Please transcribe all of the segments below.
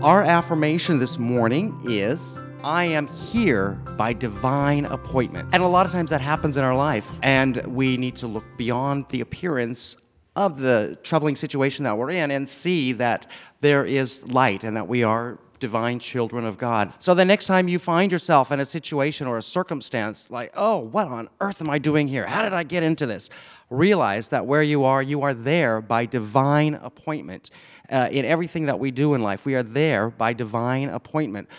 Our affirmation this morning is, I am here by divine appointment. And a lot of times that happens in our life, and we need to look beyond the appearance of the troubling situation that we're in and see that there is light and that we are divine children of God. So the next time you find yourself in a situation or a circumstance like, oh, what on earth am I doing here? How did I get into this? Realize that where you are there by divine appointment. In everything that we do in life, we are there by divine appointment.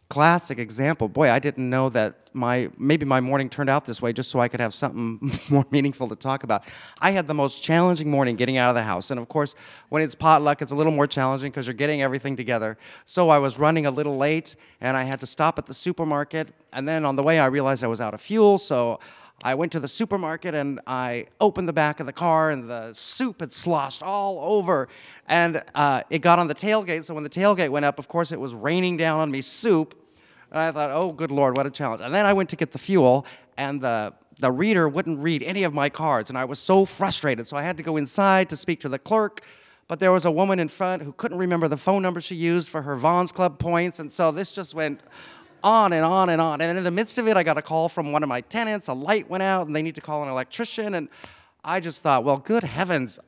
Classic example. Boy, I didn't know that maybe my morning turned out this way just so I could have something more meaningful to talk about. I had the most challenging morning getting out of the house. And of course, when it's potluck, it's a little more challenging because you're getting everything together. So I was running a little late, and I had to stop at the supermarket. And then on the way, I realized I was out of fuel, so I went to the supermarket and I opened the back of the car, and the soup had sloshed all over, and it got on the tailgate. So when the tailgate went up, of course, it was raining down on me soup. And I thought, oh, good Lord, what a challenge. And then I went to get the fuel, and the reader wouldn't read any of my cards, and I was so frustrated. So I had to go inside to speak to the clerk, but there was a woman in front who couldn't remember the phone number she used for her Vons Club points, and so this just went on and on and on. And in the midst of it, I got a call from one of my tenants. A light went out, and they need to call an electrician, and I just thought, well, good heavens,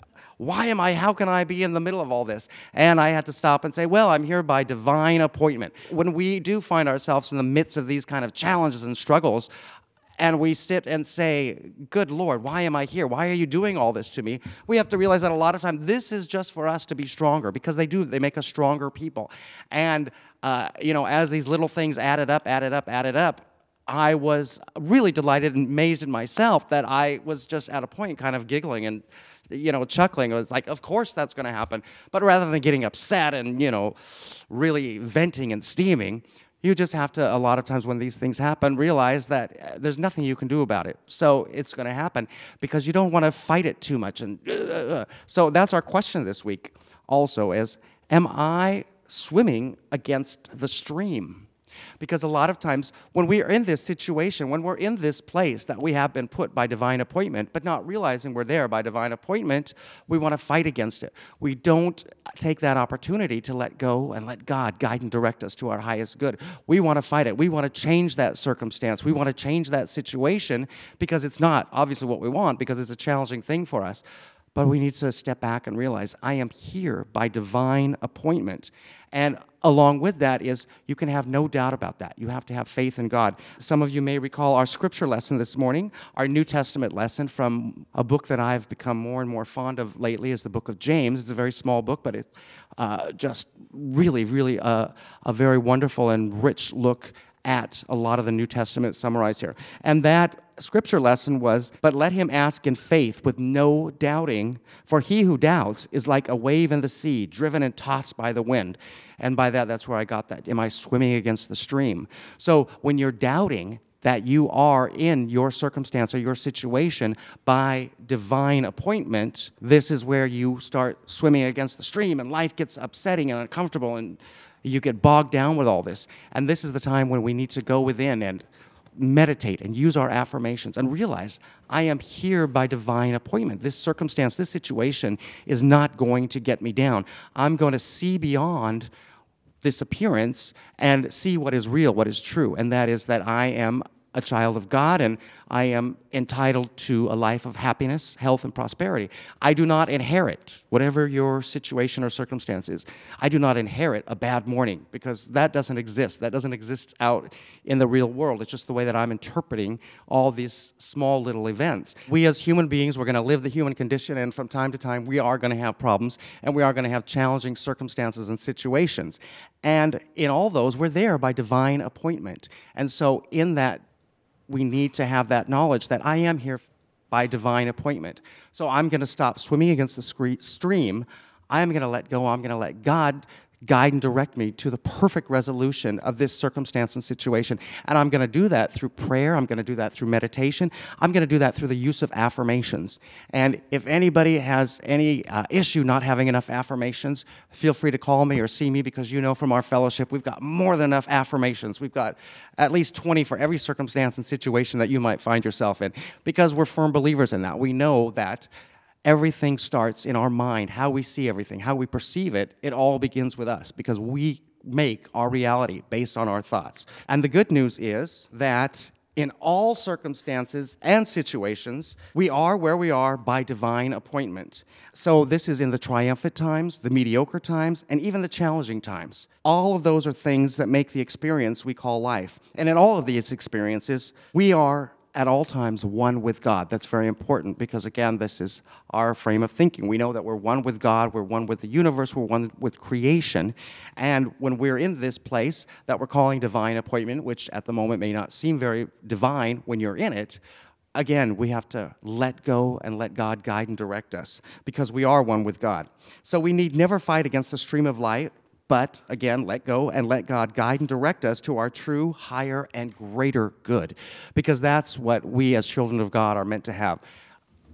how can I be in the middle of all this? And I had to stop and say, well, I'm here by divine appointment. When we do find ourselves in the midst of these kind of challenges and struggles, and we sit and say, good Lord, why am I here? Why are you doing all this to me? We have to realize that a lot of times this is just for us to be stronger, because they make us stronger people. And, as these little things added up, I was really delighted and amazed in myself that I was just at a point kind of giggling and chuckling. It was like, of course that's going to happen. But rather than getting upset and, really venting and steaming, you just have to, a lot of times when these things happen, realize that there's nothing you can do about it. So it's going to happen because you don't want to fight it too much. And so that's our question this week also is, am I swimming against the stream? Because a lot of times when we are in this situation, when we're in this place that we have been put by divine appointment, but not realizing we're there by divine appointment, we want to fight against it. We don't take that opportunity to let go and let God guide and direct us to our highest good. We want to fight it. We want to change that circumstance. We want to change that situation because it's not obviously what we want, because it's a challenging thing for us. But we need to step back and realize, I am here by divine appointment. And along with that is, you can have no doubt about that. You have to have faith in God. Some of you may recall our scripture lesson this morning, our New Testament lesson from a book that I've become more and more fond of lately, is the book of James. It's a very small book, but it's just really, really a very wonderful and rich look at a lot of the New Testament summarized here. And that scripture lesson was, but let him ask in faith with no doubting, for he who doubts is like a wave in the sea, driven and tossed by the wind. And by that's where I got that. Am I swimming against the stream? So when you're doubting that you are in your circumstance or your situation by divine appointment, this is where you start swimming against the stream, and life gets upsetting and uncomfortable, and you get bogged down with all this. And this is the time when we need to go within and meditate and use our affirmations and realize, I am here by divine appointment. This circumstance, this situation is not going to get me down. I'm going to see beyond this appearance and see what is real, what is true, and that is that I am a child of God, and I am entitled to a life of happiness, health, and prosperity. I do not inherit, whatever your situation or circumstance is, I do not inherit a bad morning, because that doesn't exist. That doesn't exist out in the real world. It's just the way that I'm interpreting all these small little events. We as human beings, we're going to live the human condition, and from time to time, we are going to have problems, and we are going to have challenging circumstances and situations. And in all those, we're there by divine appointment. And so in that, we need to have that knowledge that I am here by divine appointment. So I'm going to stop swimming against the stream. I'm going to let go. I'm going to let God guide and direct me to the perfect resolution of this circumstance and situation. And I'm going to do that through prayer. I'm going to do that through meditation. I'm going to do that through the use of affirmations. And if anybody has any issue not having enough affirmations, feel free to call me or see me, because from our fellowship, we've got more than enough affirmations. We've got at least 20 for every circumstance and situation that you might find yourself in, because we're firm believers in that. We know that Everything starts in our mind, how we see everything, how we perceive it. It all begins with us because we make our reality based on our thoughts. And the good news is that in all circumstances and situations, we are where we are by divine appointment. So this is in the triumphant times, the mediocre times, and even the challenging times. All of those are things that make the experience we call life. And in all of these experiences, we are at all times one with God. That's very important because, again, this is our frame of thinking. We know that we're one with God, we're one with the universe, we're one with creation. And when we're in this place that we're calling divine appointment, which at the moment may not seem very divine when you're in it, again, we have to let go and let God guide and direct us because we are one with God. So we need never fight against the stream of light, but, again, let go and let God guide and direct us to our true, higher, and greater good. Because that's what we as children of God are meant to have,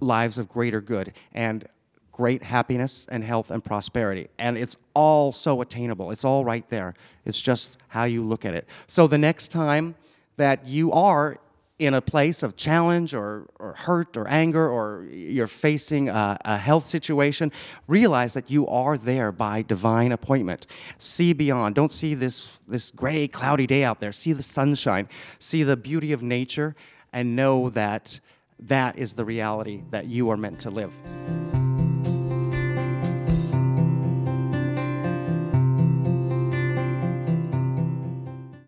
lives of greater good and great happiness and health and prosperity. And it's all so attainable. It's all right there. It's just how you look at it. So the next time that you are in a place of challenge or hurt or anger or you're facing a health situation, realize that you are there by divine appointment. See beyond. Don't see this gray, cloudy day out there. See the sunshine. See the beauty of nature and know that that is the reality that you are meant to live.